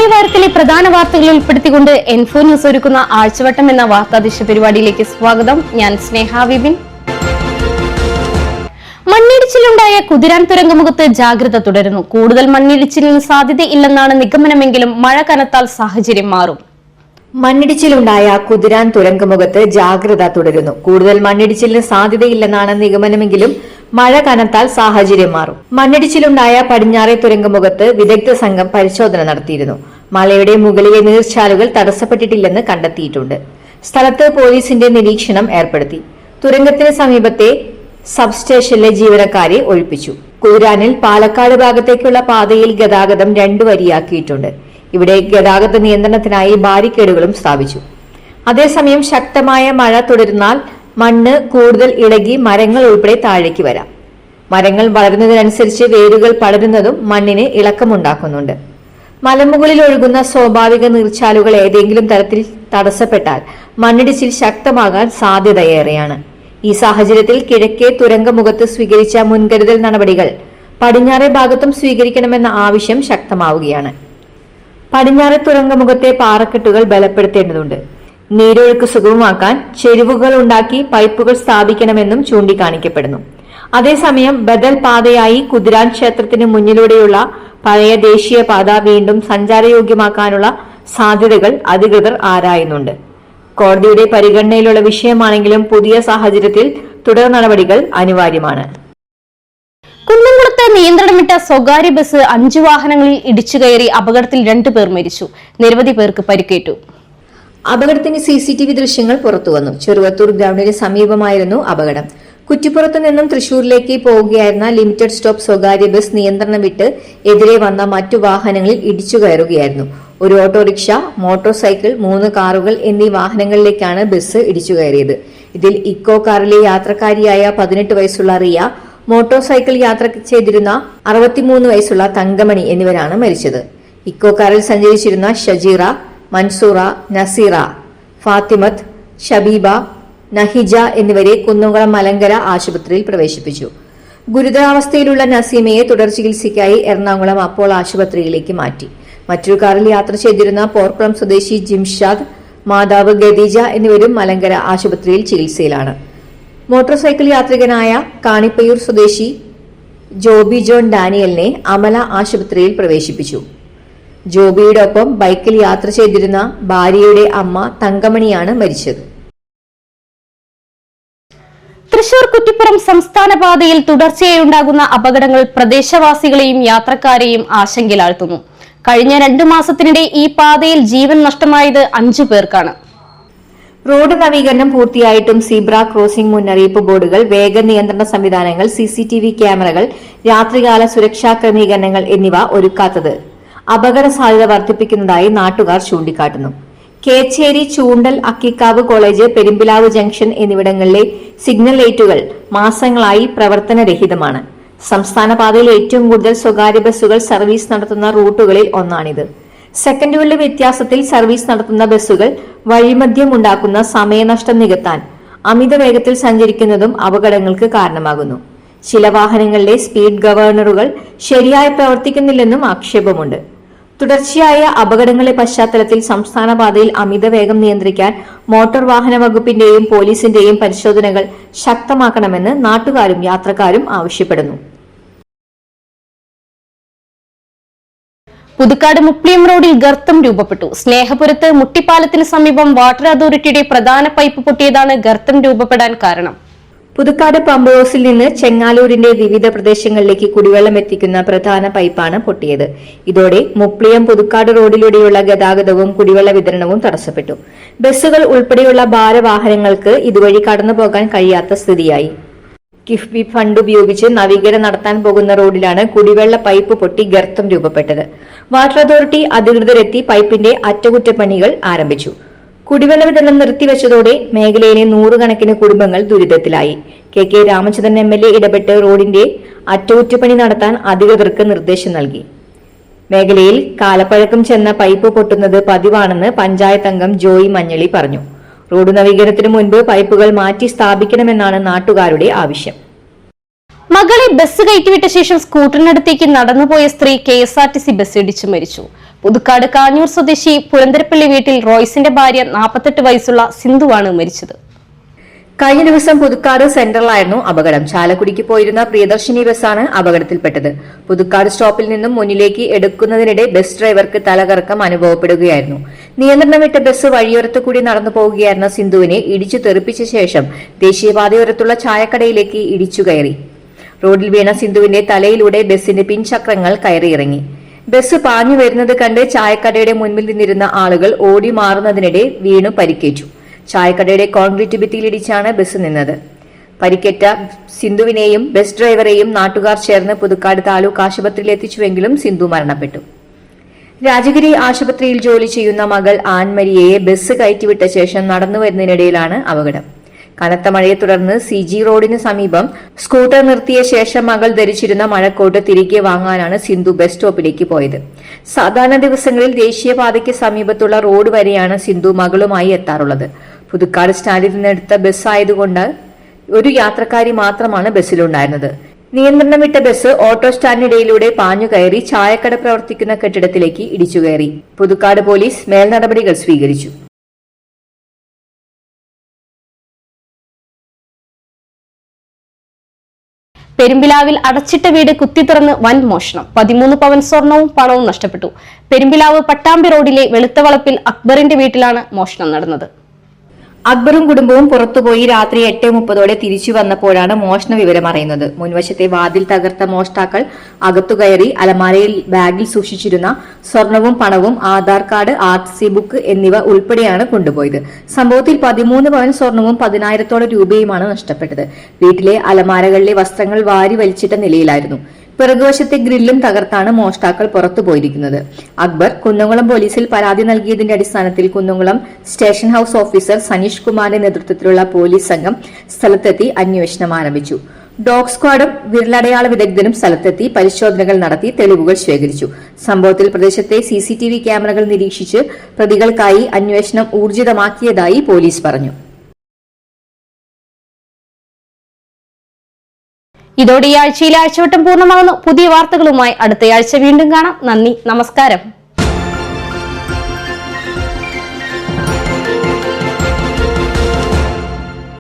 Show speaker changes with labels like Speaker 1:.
Speaker 1: മലയാളി വാരത്തിലെ പ്രധാന വാർത്തകൾ ഉൾപ്പെടുത്തിക്കൊണ്ട് എൻഫോ ന്യൂസ് ഒരുക്കുന്ന ആഴ്ചവട്ടം എന്ന വാർത്താധിഷ്ഠ പരിപാടിയിലേക്ക് സ്വാഗതം. ഞാൻ സ്നേഹ വിപിൻ. മണ്ണിടിച്ചിലുണ്ടായ കുതിരാൻ തുരങ്കമുഖത്ത് ജാഗ്രത തുടരുന്നു. കൂടുതൽ മണ്ണിടിച്ചിലിന് സാധ്യതയില്ലെന്നാണ് നിഗമനമെങ്കിലും മഴ കനത്താൽ സാഹചര്യം മാറും.
Speaker 2: മണ്ണിടിച്ചിലുണ്ടായ കുതിരാൻ തുരങ്കമുഖത്ത് ജാഗ്രത തുടരുന്നു. കൂടുതൽ മണ്ണിടിച്ചിലിന് സാധ്യതയില്ലെന്നാണ് നിഗമനമെങ്കിലും മഴ കനത്താൽ സാഹചര്യം മാറും. മണ്ണിടിച്ചിലുണ്ടായ പടിഞ്ഞാറെ തുരങ്കമുഖത്ത് വിദഗ്ധ സംഘം പരിശോധന നടത്തിയിരുന്നു. മലയുടെ മുകളിലെ നീർച്ചാലുകൾ തടസ്സപ്പെട്ടിട്ടില്ലെന്ന് കണ്ടെത്തിയിട്ടുണ്ട്. സ്ഥലത്ത് പോലീസിന്റെ നിരീക്ഷണം ഏർപ്പെടുത്തി. തുരങ്കത്തിന് സമീപത്തെ സബ്സ്റ്റേഷനിലെ ജീവനക്കാരെ ഒഴിപ്പിച്ചു. കുതിരാനിൽ പാലക്കാട് ഭാഗത്തേക്കുള്ള പാതയിൽ ഗതാഗതം 2 വരിയാക്കിയിട്ടുണ്ട്. ഇവിടെ ഗതാഗത നിയന്ത്രണത്തിനായി ബാരിക്കേഡുകളും സ്ഥാപിച്ചു. അതേസമയം ശക്തമായ മഴ തുടരുന്നാൽ മണ്ണ് കൂടുതൽ ഇളകി മരങ്ങൾ ഉൾപ്പെടെ താഴേക്ക് വരാം. മരങ്ങൾ വളരുന്നതിനനുസരിച്ച് വേരുകൾ പടരുന്നതും മണ്ണിന് ഇളക്കമുണ്ടാക്കുന്നുണ്ട്. മലമുകളിൽ ഒഴുകുന്ന സ്വാഭാവിക നീർച്ചാലുകൾ ഏതെങ്കിലും തരത്തിൽ തടസ്സപ്പെട്ടാൽ മണ്ണിടിച്ചിൽ ശക്തമാകാൻ സാധ്യതയേറെയാണ്. ഈ സാഹചര്യത്തിൽ കിഴക്കേ തുരങ്കമുഖത്ത് സ്വീകരിച്ച മുൻകരുതൽ നടപടികൾ പടിഞ്ഞാറേ ഭാഗത്തും സ്വീകരിക്കണമെന്ന ആവശ്യം ശക്തമാവുകയാണ്. പടിഞ്ഞാറെ തുരങ്കമുഖത്തെ പാറക്കെട്ടുകൾ ബലപ്പെടുത്തേണ്ടതുണ്ട്. നീരൊഴുക്ക് സുഗമമാക്കാൻ ചെരിവുകൾ ഉണ്ടാക്കി പൈപ്പുകൾ സ്ഥാപിക്കണമെന്നും ചൂണ്ടിക്കാണിക്കപ്പെടുന്നു. അതേസമയം ബദൽ പാതയായി കുതിരാൻ ക്ഷേത്രത്തിന് മുന്നിലൂടെയുള്ള പഴയ ദേശീയപാത വീണ്ടും സഞ്ചാരയോഗ്യമാക്കാനുള്ള സാധ്യതകൾ അധികൃതർ ആരായുന്നുണ്ട്. കോടതിയുടെ പരിഗണനയിലുള്ള വിഷയമാണെങ്കിലും പുതിയ സാഹചര്യത്തിൽ തുടർ നടപടികൾ അനിവാര്യമാണ്.
Speaker 1: കുന്നംകുളത്ത് നിയന്ത്രണം വിട്ട സ്വകാര്യ ബസ് 5 വാഹനങ്ങളിൽ ഇടിച്ചു കയറി അപകടത്തിൽ 2 പേർ മരിച്ചു. നിരവധി പേർക്ക് പരിക്കേറ്റു.
Speaker 2: അപകടത്തിന് CCTV ദൃശ്യങ്ങൾ പുറത്തുവന്നു. ചെറുവത്തൂർ ഗ്രൗണ്ടിന് സമീപമായിരുന്നു അപകടം. കുറ്റിപ്പുറത്തു നിന്നും തൃശൂരിലേക്ക് പോവുകയായിരുന്ന ലിമിറ്റഡ് സ്റ്റോപ്പ് സ്വകാര്യ ബസ് നിയന്ത്രണം വിട്ട് എതിരെ വന്ന മറ്റു വാഹനങ്ങളിൽ ഇടിച്ചു കയറുകയായിരുന്നു. ഒരു ഓട്ടോറിക്ഷ, മോട്ടോർ സൈക്കിൾ, 3 കാറുകൾ എന്നീ വാഹനങ്ങളിലേക്കാണ് ബസ് ഇടിച്ചു കയറിയത്. ഇതിൽ ഇക്കോ കാറിലെ യാത്രക്കാരിയായ 18 വയസ്സുള്ള റിയ, മോട്ടോർ സൈക്കിൾ യാത്ര ചെയ്തിരുന്ന 63 വയസ്സുള്ള തങ്കമണി എന്നിവരാണ് മരിച്ചത്. ഇക്കോ കാറിൽ സഞ്ചരിച്ചിരുന്ന ഷജീറ, മൻസൂറ, നസീറ, ഫാത്തിമത്ത്, ഷബീബ, നഹിജ എന്നിവരെ കുന്നംകുളം മലങ്കര ആശുപത്രിയിൽ പ്രവേശിപ്പിച്ചു. ഗുരുതരാവസ്ഥയിലുള്ള നസീമയെ തുടർ ചികിത്സയ്ക്കായി എറണാകുളം അപ്പോളോ ആശുപത്രിയിലേക്ക് മാറ്റി. മറ്റൊരു കാറിൽ യാത്ര ചെയ്തിരുന്ന പോർക്കുളം സ്വദേശി ജിംഷാദ്, മാതാവ് ഗദീജ എന്നിവരും മലങ്കര ആശുപത്രിയിൽ ചികിത്സയിലാണ്. മോട്ടോർ സൈക്കിൾ യാത്രികനായ കാണിപ്പയൂർ സ്വദേശി ജോബി ജോൺ ഡാനിയലിനെ അമല ആശുപത്രിയിൽ പ്രവേശിപ്പിച്ചു. ജോബിയുടെ ഒപ്പം ബൈക്കിൽ യാത്ര ചെയ്തിരുന്ന ഭാര്യയുടെ അമ്മ തങ്കമണിയാണ് മരിച്ചത്.
Speaker 1: തൃശൂർ കുറ്റിപ്പുറം സംസ്ഥാന പാതയിൽ തുടർച്ചയായി ഉണ്ടാകുന്ന അപകടങ്ങൾ പ്രദേശവാസികളെയും യാത്രക്കാരെയും ആശങ്കയിലാഴ്ത്തുന്നു. കഴിഞ്ഞ 2 മാസത്തിനിടെ ഈ പാതയിൽ ജീവൻ നഷ്ടമായത് 5 പേർക്കാണ്.
Speaker 2: റോഡ് നവീകരണം പൂർത്തിയായിട്ടും സീബ്ര ക്രോസിംഗ് മുന്നറിയിപ്പ് ബോർഡുകൾ, വേഗ നിയന്ത്രണ സംവിധാനങ്ങൾ, CCTV ക്യാമറകൾ, രാത്രികാല സുരക്ഷാ ക്രമീകരണങ്ങൾ എന്നിവ ഒരുക്കാത്തത് അപകട സാധ്യത വർദ്ധിപ്പിക്കുന്നതായി നാട്ടുകാർ ചൂണ്ടിക്കാട്ടുന്നു. കേച്ചേരി, ചൂണ്ടൽ, അക്കിക്കാവ് കോളേജ്, പെരുമ്പിലാവ് ജംഗ്ഷൻ എന്നിവിടങ്ങളിലെ സിഗ്നൽ ലൈറ്റുകൾ മാസങ്ങളായി പ്രവർത്തനരഹിതമാണ്. സംസ്ഥാന പാതയിൽ ഏറ്റവും കൂടുതൽ സ്വകാര്യ ബസ്സുകൾ സർവീസ് നടത്തുന്ന റൂട്ടുകളിൽ ഒന്നാണിത്. സെക്കൻഡുകളുടെ വ്യത്യാസത്തിൽ സർവീസ് നടത്തുന്ന ബസ്സുകൾ വഴിമധ്യം ഉണ്ടാക്കുന്ന സമയനഷ്ടം നികത്താൻ അമിത വേഗത്തിൽ സഞ്ചരിക്കുന്നതും അപകടങ്ങൾക്ക് കാരണമാകുന്നു. ചില വാഹനങ്ങളിലെ സ്പീഡ് ഗവർണറുകൾ ശരിയായി പ്രവർത്തിക്കുന്നില്ലെന്നും ആക്ഷേപമുണ്ട്. തുടർച്ചയായ അപകടങ്ങളുടെ പശ്ചാത്തലത്തിൽ സംസ്ഥാന പാതയിൽ അമിത വേഗം നിയന്ത്രിക്കാൻ മോട്ടോർ വാഹന വകുപ്പിന്റെയും പോലീസിന്റെയും പരിശോധനകൾ ശക്തമാക്കണമെന്ന് നാട്ടുകാരും യാത്രക്കാരും ആവശ്യപ്പെടുന്നു.
Speaker 1: പുതുക്കാട് മുപ്ലിയം റോഡിൽ ഗർത്തം രൂപപ്പെട്ടു. സ്നേഹപുരത്ത് മുട്ടിപ്പാലത്തിന് സമീപം വാട്ടർ അതോറിറ്റിയുടെ പ്രധാന പൈപ്പ് പൊട്ടിയതാണ് ഗർത്തം രൂപപ്പെടാൻ കാരണം.
Speaker 2: പുതുക്കാട് പമ്പ് ഹൗസിൽ നിന്ന് ചെങ്ങാലൂരിന്റെ വിവിധ പ്രദേശങ്ങളിലേക്ക് കുടിവെള്ളം എത്തിക്കുന്ന പ്രധാന പൈപ്പാണ് പൊട്ടിയത്. ഇതോടെ മുപ്ലിയം പുതുക്കാട് റോഡിലൂടെയുള്ള ഗതാഗതവും കുടിവെള്ള വിതരണവും തടസ്സപ്പെട്ടു. ബസ്സുകൾ ഉൾപ്പെടെയുള്ള ഭാരവാഹനങ്ങൾക്ക് ഇതുവഴി കടന്നുപോകാൻ കഴിയാത്ത സ്ഥിതിയായി. കിഫ്ബി ഫണ്ട് ഉപയോഗിച്ച് നവീകരണം നടത്താൻ പോകുന്ന റോഡിലാണ് കുടിവെള്ള പൈപ്പ് പൊട്ടി ഗർത്തം രൂപപ്പെട്ടത്. വാട്ടർ അതോറിറ്റി അധികൃതരെത്തി പൈപ്പിന്റെ അറ്റകുറ്റപ്പണികൾ ആരംഭിച്ചു. കുടിവെള്ള വിതരണം നിർത്തിവെച്ചതോടെ മേഖലയിലെ 100 കണക്കിന് കുടുംബങ്ങൾ ദുരിതത്തിലായി. KK രാമചന്ദ്രൻ MLA ഇടപെട്ട് റോഡിന്റെ അറ്റകുറ്റപ്പണി നടത്താൻ അധികൃതർക്ക് നിർദ്ദേശം നൽകി. മേഖലയിൽ കാലപ്പഴക്കം ചെന്ന പൈപ്പ് പൊട്ടുന്നത് പതിവാണെന്ന് പഞ്ചായത്ത് അംഗം ജോയി മഞ്ഞളി പറഞ്ഞു. റോഡ് നവീകരണത്തിന് മുൻപ് പൈപ്പുകൾ മാറ്റി സ്ഥാപിക്കണമെന്നാണ് നാട്ടുകാരുടെ ആവശ്യം.
Speaker 1: മകളെ ബസ് കയറ്റിവിട്ട ശേഷം സ്കൂട്ടറിനടുത്തേക്ക് നടന്നുപോയ സ്ത്രീ KSRTC ബസ് ഇടിച്ചു മരിച്ചു. പുതുക്കാട് കാഞ്ഞൂർ സ്വദേശി പുരന്തരപ്പള്ളി വീട്ടിൽ റോയ്സിന്റെ ഭാര്യ 48 വയസ്സുള്ള സിന്ധുവാണ് മരിച്ചത്.
Speaker 2: കഴിഞ്ഞ ദിവസം പുതുക്കാട് സെന്ററിലായിരുന്നു അപകടം. ചാലക്കുടിക്ക് പോയിരുന്ന പ്രിയദർശിനി ബസ്സാണ് അപകടത്തിൽപ്പെട്ടത്. പുതുക്കാട് സ്റ്റോപ്പിൽ നിന്നും മുന്നിലേക്ക് എടുക്കുന്നതിനിടെ ബസ് ഡ്രൈവർക്ക് തലകറക്കം അനുഭവപ്പെടുകയായിരുന്നു. നിയന്ത്രണം വിട്ട ബസ് വഴിയോരത്തു കൂടി നടന്നു പോകുകയായിരുന്ന സിന്ധുവിനെ ഇടിച്ചു തെറിപ്പിച്ച ശേഷം ദേശീയപാതയോരത്തുള്ള ചായക്കടയിലേക്ക് ഇടിച്ചു കയറി. റോഡിൽ വീണ സിന്ധുവിന്റെ തലയിലൂടെ ബസിന്റെ പിൻചക്രങ്ങൾ കയറിയിറങ്ങി. ബസ് പാഞ്ഞു വരുന്നത് കണ്ട് ചായക്കടയുടെ മുൻപിൽ നിന്നിരുന്ന ആളുകൾ ഓടി മാറുന്നതിനിടെ വീണു പരിക്കേറ്റു. ചായക്കടയുടെ കോൺക്രീറ്റ് ഭിത്തിയിലിടിച്ചാണ് ബസ് നിന്നത്. പരിക്കേറ്റ സിന്ധുവിനെയും ബസ് ഡ്രൈവറെയും നാട്ടുകാർ ചേർന്ന് പുതുക്കാട് താലൂക്ക് ആശുപത്രിയിൽ എത്തിച്ചുവെങ്കിലും സിന്ധു മരണപ്പെട്ടു. രാജഗിരി ആശുപത്രിയിൽ ജോലി ചെയ്യുന്ന മകൾ ആൻമരിയയെ ബസ് കയറ്റിവിട്ട ശേഷം നടന്നു വരുന്നതിനിടയിലാണ് അപകടം. കനത്ത മഴയെ തുടർന്ന് CG റോഡിന് സമീപം സ്കൂട്ടർ നിർത്തിയ ശേഷം മകൾ ധരിച്ചിരുന്ന മഴക്കോട്ട് തിരികെ വാങ്ങാനാണ് സിന്ധു ബസ് സ്റ്റോപ്പിലേക്ക് പോയത്. സാധാരണ ദിവസങ്ങളിൽ ദേശീയപാതയ്ക്ക് സമീപത്തുള്ള റോഡ് വരെയാണ് സിന്ധു മകളുമായി എത്താറുള്ളത്. പുതുക്കാട് സ്റ്റാൻഡിൽ നിന്നെടുത്ത ബസ് ആയതുകൊണ്ട് ഒരു യാത്രക്കാരി മാത്രമാണ് ബസ്സിലുണ്ടായിരുന്നത്. നിയന്ത്രണം വിട്ട ബസ് ഓട്ടോ സ്റ്റാൻഡിനിടയിലൂടെ പാഞ്ഞു കയറി ചായക്കട പ്രവർത്തിക്കുന്ന കെട്ടിടത്തിലേക്ക് ഇടിച്ചുകയറി. പുതുക്കാട് പോലീസ് മേൽനടപടികൾ സ്വീകരിച്ചു.
Speaker 1: പെരുമ്പിലാവിൽ അടച്ചിട്ട വീട് കുത്തി തുറന്ന് വൻ മോഷണം. 13 പവൻ സ്വർണവും പണവും നഷ്ടപ്പെട്ടു. പെരുമ്പിലാവ് പട്ടാമ്പി റോഡിലെ വെളുത്തവളപ്പിൽ അക്ബറിന്റെ വീട്ടിലാണ് മോഷണം നടന്നത്.
Speaker 2: അക്ബറും കുടുംബവും പുറത്തുപോയി രാത്രി 8:30 തിരിച്ചു വന്നപ്പോഴാണ് മോഷണ വിവരം അറിയുന്നത്. മുൻവശത്തെ വാതിൽ തകർത്ത മോഷ്ടാക്കൾ അകത്തുകയറി അലമാരയിൽ ബാഗിൽ സൂക്ഷിച്ചിരുന്ന സ്വർണവും പണവും ആധാർ കാർഡ്, RC ബുക്ക് എന്നിവ ഉൾപ്പെടെയാണ് കൊണ്ടുപോയത്. സംഭവത്തിൽ 13 പവൻ സ്വർണവും 10,000 രൂപയുമാണ് നഷ്ടപ്പെട്ടത്. വീട്ടിലെ അലമാരകളിലെ വസ്ത്രങ്ങൾ വാരി വലിച്ചിട്ട നിലയിലായിരുന്നു. പിറകുവശത്തെ ഗ്രില്ലും തകർത്താണ് മോഷ്ടാക്കൾ പുറത്തുപോയിരിക്കുന്നത്. അക്ബർ കുന്നംകുളം പോലീസിൽ പരാതി നൽകിയതിന്റെ അടിസ്ഥാനത്തിൽ Kunnamkulam station house officer Saneesh കുമാറിന്റെ നേതൃത്വത്തിലുള്ള പോലീസ് സംഘം സ്ഥലത്തെത്തി അന്വേഷണം ആരംഭിച്ചു. ഡോഗ് സ്ക്വാഡും വിരലടയാള വിദഗ്ധനും സ്ഥലത്തെത്തി പരിശോധനകൾ നടത്തി തെളിവുകൾ ശേഖരിച്ചു. സംഭവത്തിൽ പ്രദേശത്തെ CCTV ക്യാമറകൾ നിരീക്ഷിച്ച് പ്രതികൾക്കായി അന്വേഷണം ഊർജിതമാക്കിയതായി പോലീസ് പറഞ്ഞു.
Speaker 1: ഇതോടെ ഈ ആഴ്ചയിലെ ആഴ്ചവട്ടം പൂർണ്ണമാകുന്നു. പുതിയ വാർത്തകളുമായി അടുത്തയാഴ്ച വീണ്ടും കാണാം. നന്ദി, നമസ്കാരം.